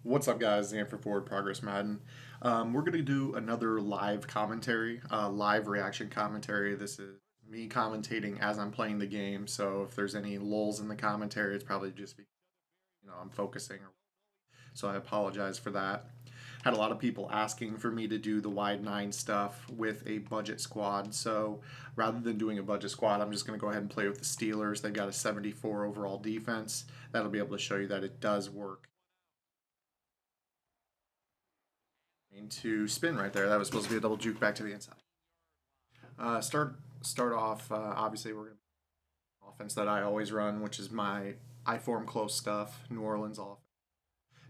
What's up, guys? Dan for Forward Progress Madden. We're going to do another live commentary, live reaction commentary. This is me commentating as I'm playing the game. So if there's any lulls in the commentary, it's probably just because I'm focusing. So I apologize for that. Had a lot of people asking for me to do the wide nine stuff with a budget squad. So rather than doing a budget squad, I'm just going to go ahead and play with the Steelers. They've got a 74 overall defense. That'll be able to show you that it does work. To spin right there. That was supposed to be a double juke back to the inside. Start off. Obviously, we're going to offense that I always run, which is my I form close stuff. New Orleans offense.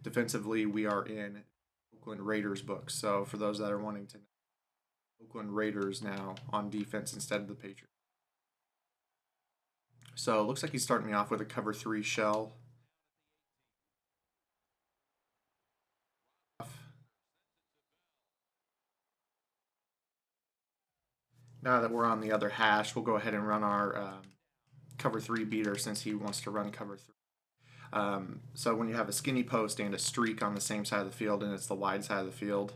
Defensively, we are in Oakland Raiders books. So for those that are wanting to know, Oakland Raiders now on defense instead of the Patriots. So it looks like he's starting me off with a cover 3 shell. Now that we're on the other hash, we'll go ahead and run our cover 3 beater since he wants to run cover 3. So when you have a skinny post and a streak on the same side of the field and it's the wide side of the field,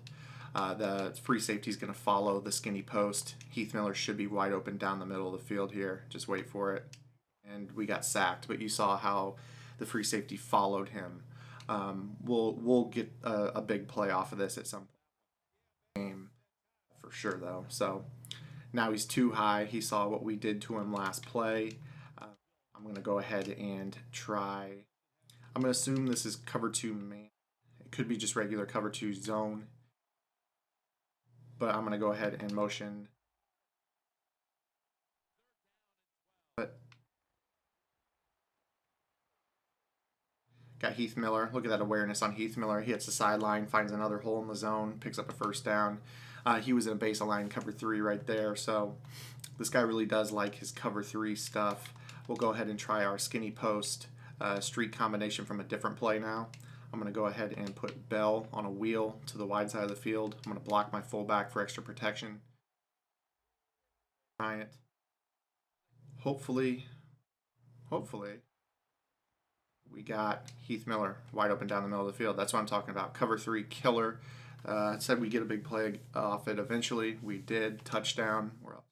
the free safety is going to follow the skinny post. Heath Miller should be wide open down the middle of the field here. Just wait for it. And we got sacked, but you saw how the free safety followed him. We'll get a big play off of this at some game for sure, though. So now he's too high. He saw what we did to him last play. I'm going to go ahead and try. I'm going to assume this is cover 2 man. It could be just regular cover 2 zone. But I'm going to go ahead and motion. Got Heath Miller. Look at that awareness on Heath Miller. He hits the sideline, finds another hole in the zone, picks up a first down. He was in a base line cover 3 right there. So this guy really does like his cover 3 stuff. We'll go ahead and try our skinny post streak combination from a different play now. I'm going to go ahead and put Bell on a wheel to the wide side of the field. I'm going to block my fullback for extra protection. Try it. Hopefully, we got Heath Miller wide open down the middle of the field. That's what I'm talking about. Cover 3 killer. Said we get a big play off it eventually. We did. Touchdown. We're up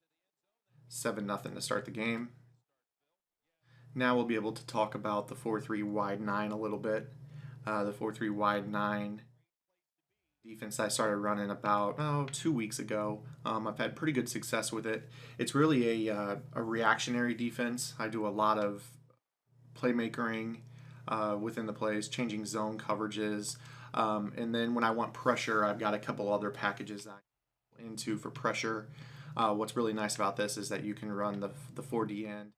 7-0 to start the game. Now we'll be able to talk about the 4-3 wide 9 a little bit. The 4-3 wide 9 defense I started running about 2 weeks ago. I've had pretty good success with it. It's really a reactionary defense. I do a lot of playmakering within the plays, changing zone coverages. And then when I want pressure, I've got a couple other packages that I go into for pressure. What's really nice about this is that you can run the 4D end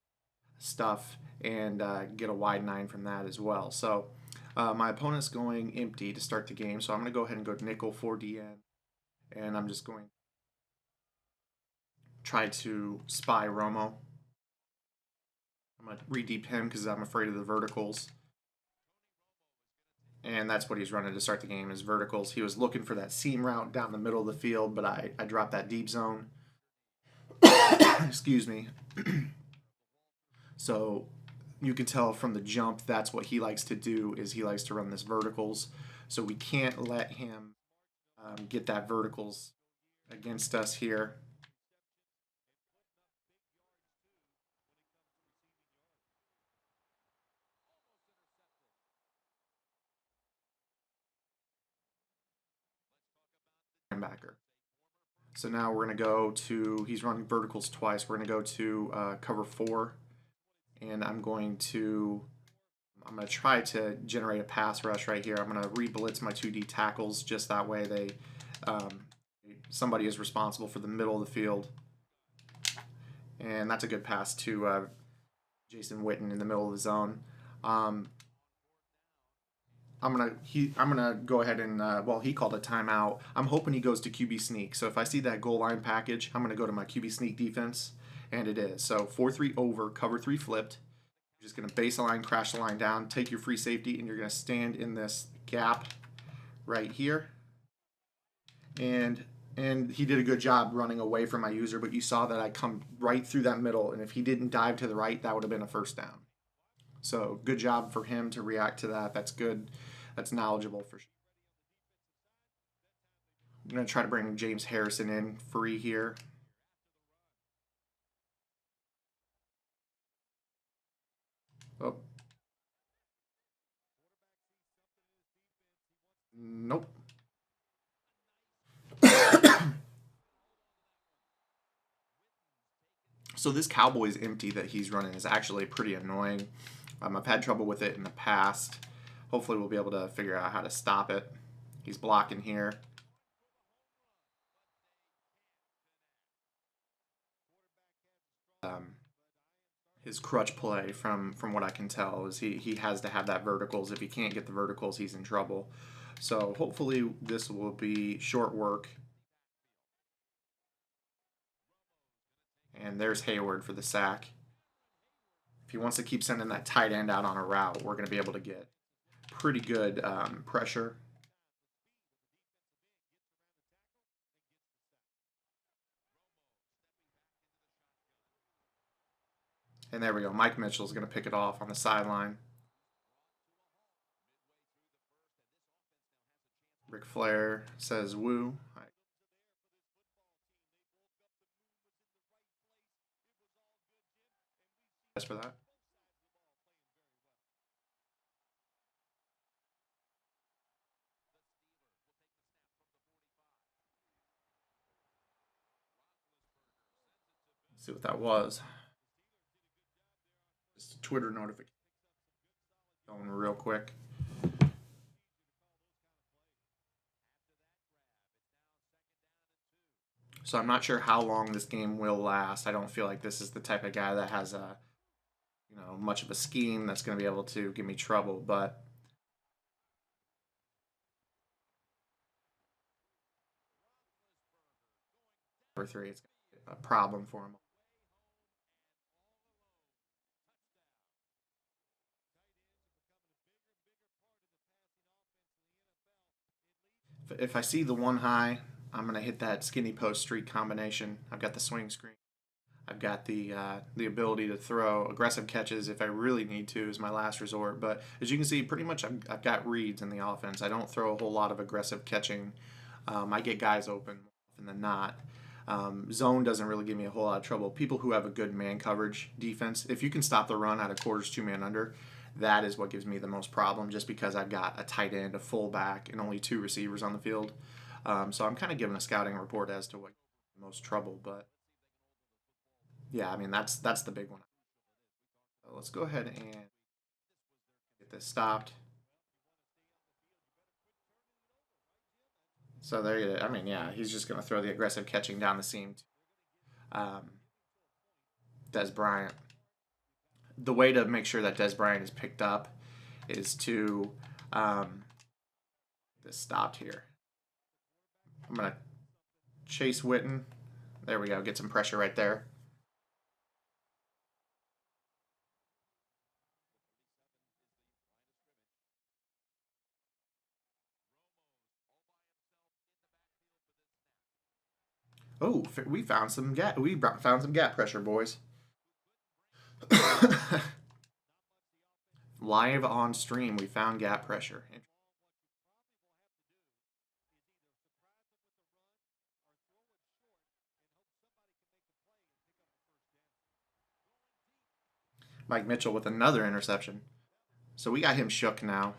stuff and get a wide 9 from that as well. So my opponent's going empty to start the game, so I'm going to go ahead and go nickel 4D end, and I'm just going to try to spy Romo. I'm going to re-deep him because I'm afraid of the verticals. And that's what he's running to start the game is verticals. He was looking for that seam route down the middle of the field, but I dropped that deep zone. Excuse me. So you can tell from the jump that's what he likes to do is he likes to run this verticals. So we can't let him get that verticals against us here. Backer. So now we're going to go to, he's running verticals twice. We're going to go to cover 4. And I'm going to try to generate a pass rush right here. I'm going to re-blitz my 2D tackles just that way they somebody is responsible for the middle of the field. And that's a good pass to Jason Witten in the middle of the zone. I'm gonna go ahead and he called a timeout. I'm hoping he goes to QB sneak. So if I see that goal line package, I'm gonna go to my QB sneak defense, and it is. So 4-3 over, cover 3 flipped. You're just gonna base the line, crash the line down, take your free safety, and you're gonna stand in this gap right here. And he did a good job running away from my user, but you saw that I come right through that middle, and if he didn't dive to the right, that would have been a first down. So good job for him to react to that. That's good. That's knowledgeable for sure. I'm going to try to bring James Harrison in free here. Oh. Nope. So this Cowboys empty that he's running is actually pretty annoying. I've had trouble with it in the past. Hopefully we'll be able to figure out how to stop it. He's blocking here. His crutch play, from what I can tell, is he has to have that verticals. If he can't get the verticals, he's in trouble. So hopefully this will be short work. And there's Hayward for the sack. If he wants to keep sending that tight end out on a route, we're going to be able to get pretty good pressure. And there we go. Mike Mitchell's going to pick it off on the sideline. Ric Flair says woo. Thanks for that. Let's see what that was. Just a Twitter notification. Going real quick. So I'm not sure how long this game will last. I don't feel like this is the type of guy that has a, much of a scheme that's going to be able to give me trouble. But number 3, it's a problem for him. If I see the one high, I'm going to hit that skinny post streak combination. I've got the swing screen. I've got the ability to throw aggressive catches if I really need to, is my last resort. But as you can see, pretty much I've got reads in the offense. I don't throw a whole lot of aggressive catching. I get guys open more often than not. Zone doesn't really give me a whole lot of trouble. People who have a good man coverage defense, if you can stop the run out of quarters 2-man under, that is what gives me the most problem, just because I've got a tight end, a fullback, and only 2 receivers on the field. So I'm kind of giving a scouting report as to what the most trouble. But yeah, I mean that's the big one. So let's go ahead and get this stopped. So there you go. I mean, yeah, he's just going to throw the aggressive catching down the seam. Um, Des Bryant. The way to make sure that Des Bryant is picked up is to this stopped here. I'm going to chase Witten. There we go. Get some pressure right there. Oh, we found some gap. We found some gap pressure, boys. Live on stream, we found gap pressure. Mike Mitchell with another interception. So we got him shook now.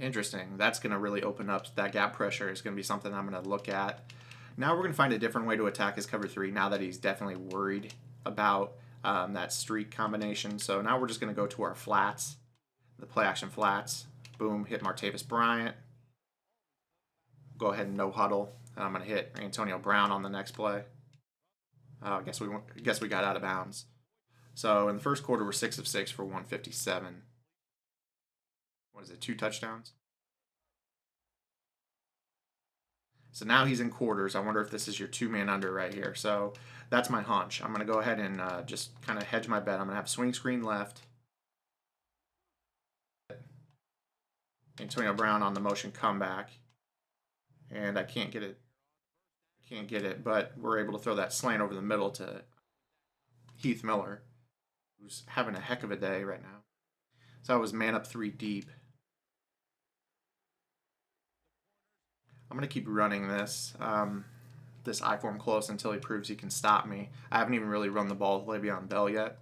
Interesting. That's going to really open up that gap pressure. Is going to be something I'm going to look at. Now we're going to find a different way to attack his cover 3 now that he's definitely worried about that streak combination. So now we're just going to go to our flats, the play action flats. Boom, hit Martavis Bryant. Go ahead and no huddle. And I'm going to hit Antonio Brown on the next play. I guess we got out of bounds. So in the first quarter, we're 6 of 6 for 157. What is it, 2 touchdowns? So now he's in quarters. I wonder if this is your 2-man under right here. So that's my hunch. I'm going to go ahead and just kind of hedge my bet. I'm going to have swing screen left. Antonio Brown on the motion comeback. And I can't get it. But we're able to throw that slant over the middle to Heath Miller, who's having a heck of a day right now. So I was man up 3 deep. I'm going to keep running this I form close until he proves he can stop me. I haven't even really run the ball with Le'Veon Bell yet.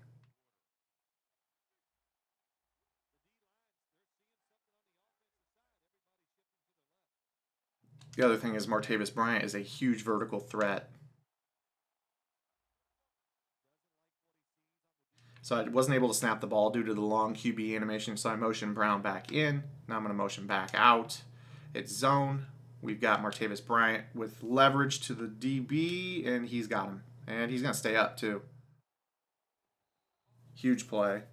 The other thing is Martavis Bryant is a huge vertical threat. So I wasn't able to snap the ball due to the long QB animation, so I motioned Brown back in. Now I'm going to motion back out. It's zone. We've got Martavis Bryant with leverage to the DB, and he's got him. And he's going to stay up, too. Huge play.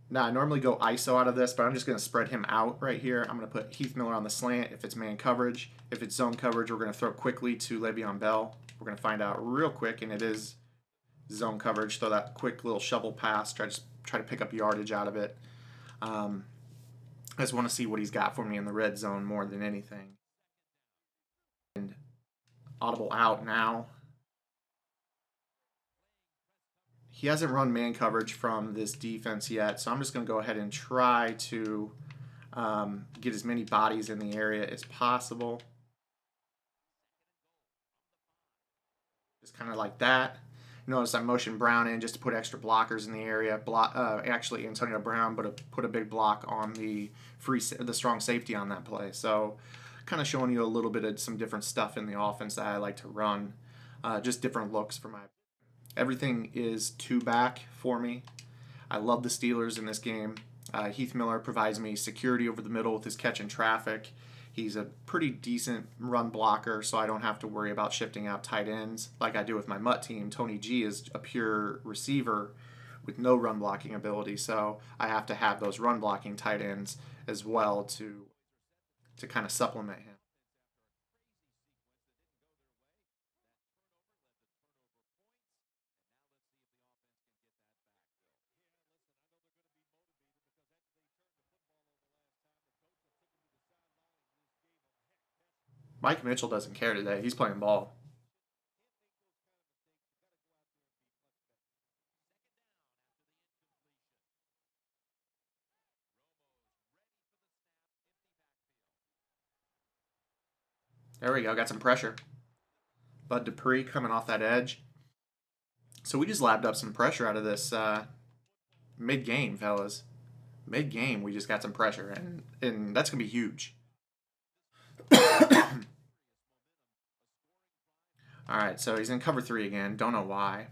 Now, I normally go ISO out of this, but I'm just going to spread him out right here. I'm going to put Heath Miller on the slant if it's man coverage. If it's zone coverage, we're going to throw quickly to Le'Veon Bell. We're going to find out real quick, and it is zone coverage. Throw that quick little shovel pass, try to pick up yardage out of it. I just want to see what he's got for me in the red zone more than anything. And audible out now. He hasn't run man coverage from this defense yet, so I'm just going to go ahead and try to get as many bodies in the area as possible. Just kind of like that. Notice I motioned Brown in just to put extra blockers in the area. Actually, Antonio Brown put a big block on the strong safety on that play. So, kind of showing you a little bit of some different stuff in the offense that I like to run. Just different looks for my. Everything is two back for me. I love the Steelers in this game. Heath Miller provides me security over the middle with his catch in traffic. He's a pretty decent run blocker, so I don't have to worry about shifting out tight ends like I do with my Mutt team. Tony G is a pure receiver with no run blocking ability, so I have to have those run blocking tight ends as well to kind of supplement him. Mike Mitchell doesn't care today. He's playing ball. There we go. Got some pressure. Bud Dupree coming off that edge. So we just labbed up some pressure out of this mid-game, fellas. Mid-game, we just got some pressure, and that's going to be huge. All right, so he's in cover three again. Don't know why.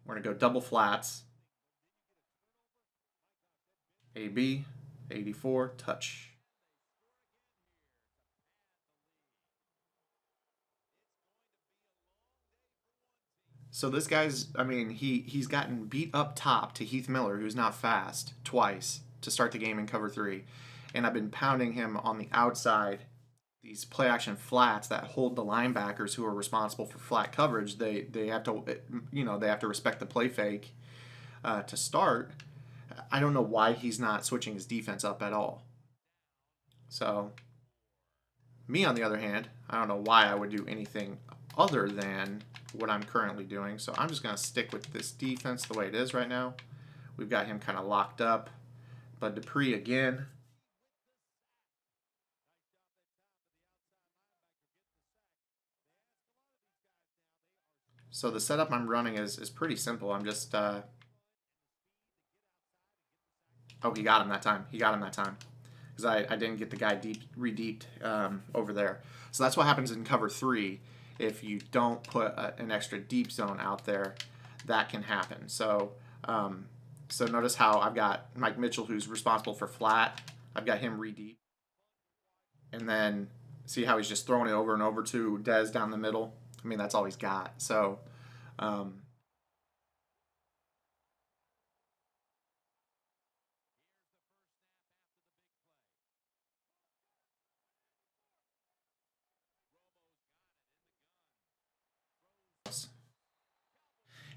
We're going to go double flats. AB, 84, touch. So this guy's, I mean, he's gotten beat up top to Heath Miller, who's not fast, twice to start the game in cover three. And I've been pounding him on the outside. These play action flats that hold the linebackers who are responsible for flat coverage, they have to, they have to respect the play fake to start. I don't know why he's not switching his defense up at all. So, me on the other hand, I don't know why I would do anything other than what I'm currently doing. So I'm just going to stick with this defense the way it is right now. We've got him kind of locked up. But Dupree again. So the setup I'm running is pretty simple. I'm just... oh, he got him that time. He got him that time. Because I didn't get the guy re-deeped over there. So that's what happens in cover three. If you don't put an extra deep zone out there, that can happen. So so notice how I've got Mike Mitchell, who's responsible for flat. I've got him re-deep. And then see how he's just throwing it over and over to Dez down the middle. I mean, that's all he's got. So um,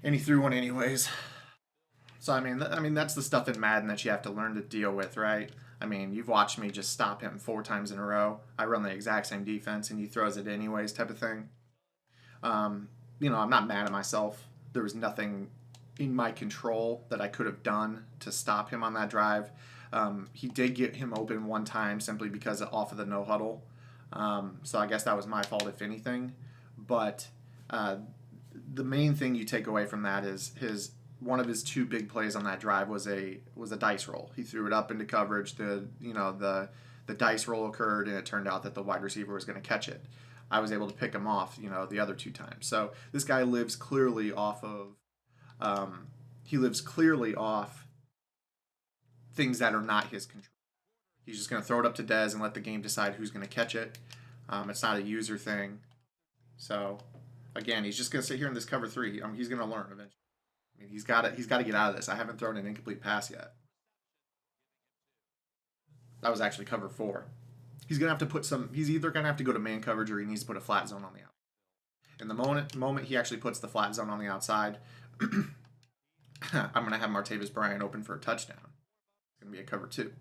and he threw one anyways. So I mean that's the stuff in Madden that you have to learn to deal with, right? I mean, you've watched me just stop him 4 times in a row. I run the exact same defense, and he throws it anyways, type of thing. I'm not mad at myself. There was nothing in my control that I could have done to stop him on that drive. He did get him open one time simply because off of the no huddle. So I guess that was my fault, if anything. But the main thing you take away from that is one of his two big plays on that drive was a dice roll. He threw it up into coverage. The dice roll occurred, and it turned out that the wide receiver was going to catch it. I was able to pick him off, the other two times. So this guy lives clearly off of he lives clearly off things that are not his control. He's just going to throw it up to Dez and let the game decide who's going to catch it. It's not a user thing. So again, he's just going to sit here in this cover three. He's going to learn eventually. I mean, he's got to get out of this. I haven't thrown an incomplete pass yet. That was actually cover four. He's gonna have to put some. He's either gonna have to go to man coverage or he needs to put a flat zone on the outside. In the moment he actually puts the flat zone on the outside, I'm gonna have Martavis Bryant open for a touchdown. It's gonna be a cover two.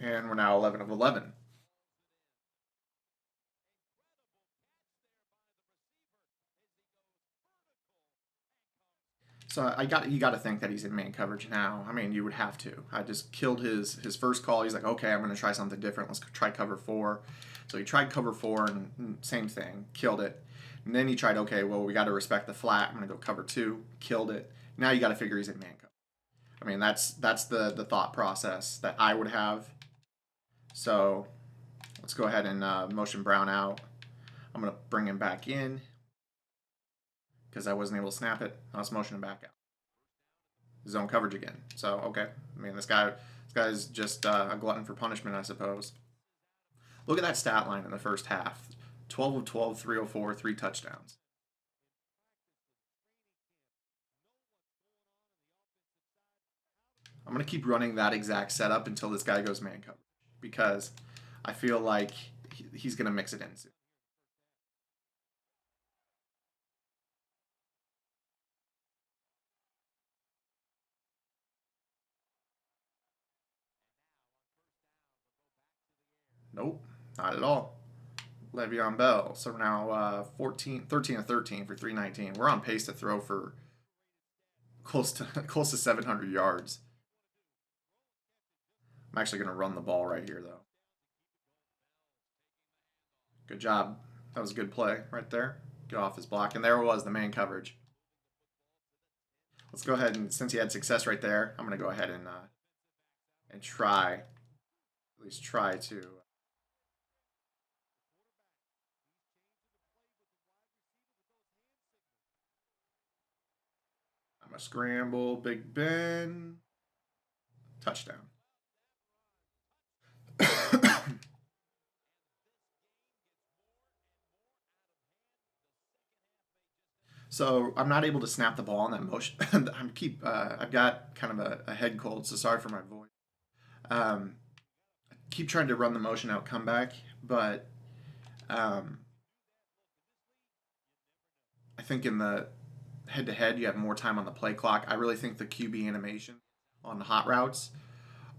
And we're now 11 of 11. So you got to think that he's in man coverage now. I mean, you would have to. I just killed his first call. He's like, okay, I'm going to try something different. Let's try cover four. So he tried cover four and same thing, killed it. And then he tried, okay, well, we got to respect the flat. I'm going to go cover two, killed it. Now you got to figure he's in man coverage. I mean, that's the thought process that I would have. So let's go ahead and motion Brown out. I'm going to bring him back in because I wasn't able to snap it. Let's motion him back out. Zone coverage again. So, okay. I mean, this guy's just a glutton for punishment, I suppose. Look at that stat line in the first half. 12 of 12, 304, 3 touchdowns. I'm going to keep running that exact setup until this guy goes man coverage because I feel like he's going to mix it in soon. Nope, not at all. Le'Veon Bell. So now 13 of 13 for 319. We're on pace to throw for close to 700 yards. I'm actually going to run the ball right here, though. Good job. That was a good play right there. Get off his block. And there it was, the man coverage. Let's go ahead and, since he had success right there, I'm going to go ahead and try, at least try to. I'm going to scramble, Big Ben. Touchdown. So I'm not able to snap the ball on that motion. I've got kind of a head cold, so sorry for my voice. Um, I keep trying to run the motion out comeback, but um, I think in the head to head you have more time on the play clock. I really think the QB animation on the hot routes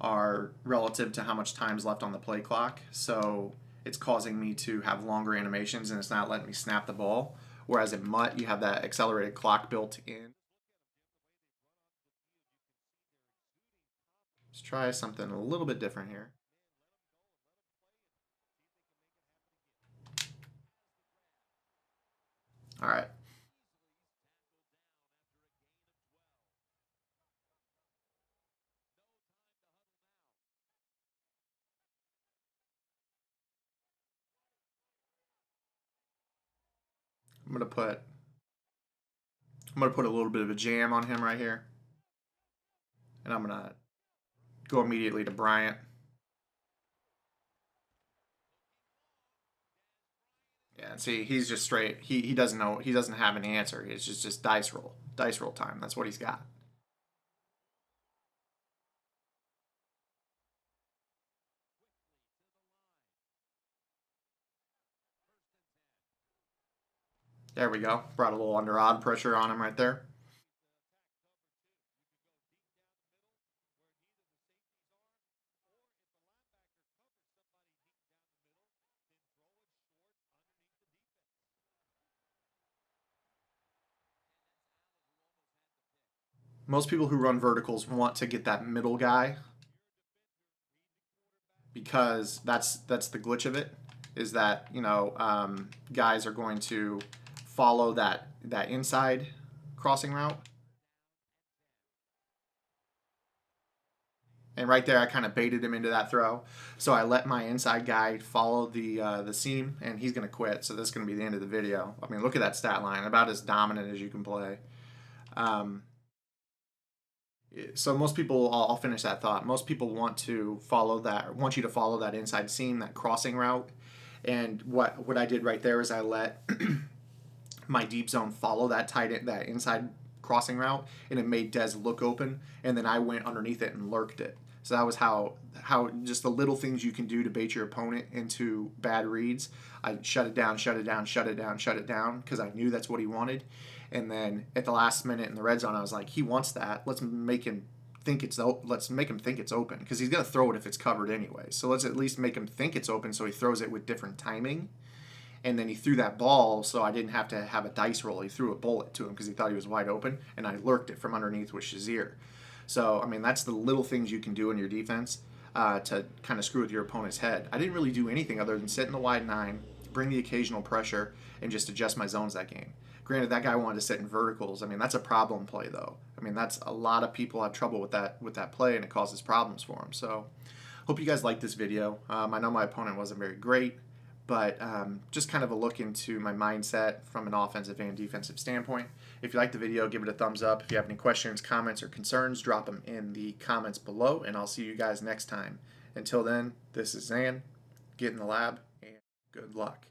are relative to how much time's left on the play clock. So it's causing me to have longer animations and it's not letting me snap the ball. Whereas in Mutt, you have that accelerated clock built in. Let's try something a little bit different here. All right. I'm gonna put a little bit of a jam on him right here, and I'm gonna go immediately to Bryant. Yeah, see, he's just straight. He doesn't know. He doesn't have an answer. It's just dice roll time. That's what he's got. There we go. Brought a little under odd pressure on him right there. most people who run verticals want to get that middle guy, because that's the glitch of it, is that, you know, guys are going to follow that inside crossing route. And right there, I kind of baited him into that throw. So I let my inside guy follow the seam, and he's going to quit. So this is going to be the end of the video. I mean, look at that stat line, about as dominant as you can play. So most people, I'll finish that thought. Most people want you to follow that inside seam, that crossing route. And what I did right there is I let my deep zone follow that inside crossing route, and it made Dez look open, and then I went underneath it and lurked it. So that was how just the little things you can do to bait your opponent into bad reads. I shut it down, because I knew that's what he wanted. And then at the last minute in the red zone, I was like, he wants that. Let's make him think it's open, because he's gonna throw it if it's covered anyway. So let's at least make him think it's open, so he throws it with different timing. And then he threw that ball, so I didn't have to have a dice roll. He threw a bullet to him because he thought he was wide open, and I lurked it from underneath with Shazier. So, I mean, that's the little things you can do in your defense to kind of screw with your opponent's head. I didn't really do anything other than sit in the wide 9, bring the occasional pressure, and just adjust my zones that game. Granted, that guy wanted to sit in verticals. I mean, that's a problem play, though. I mean, that's a lot of people have trouble with that play, and it causes problems for them. So, hope you guys liked this video. I know my opponent wasn't very great, but just kind of a look into my mindset from an offensive and defensive standpoint. If you liked the video, give it a thumbs up. If you have any questions, comments, or concerns, drop them in the comments below, and I'll see you guys next time. Until then, this is Zan. Get in the lab, and good luck.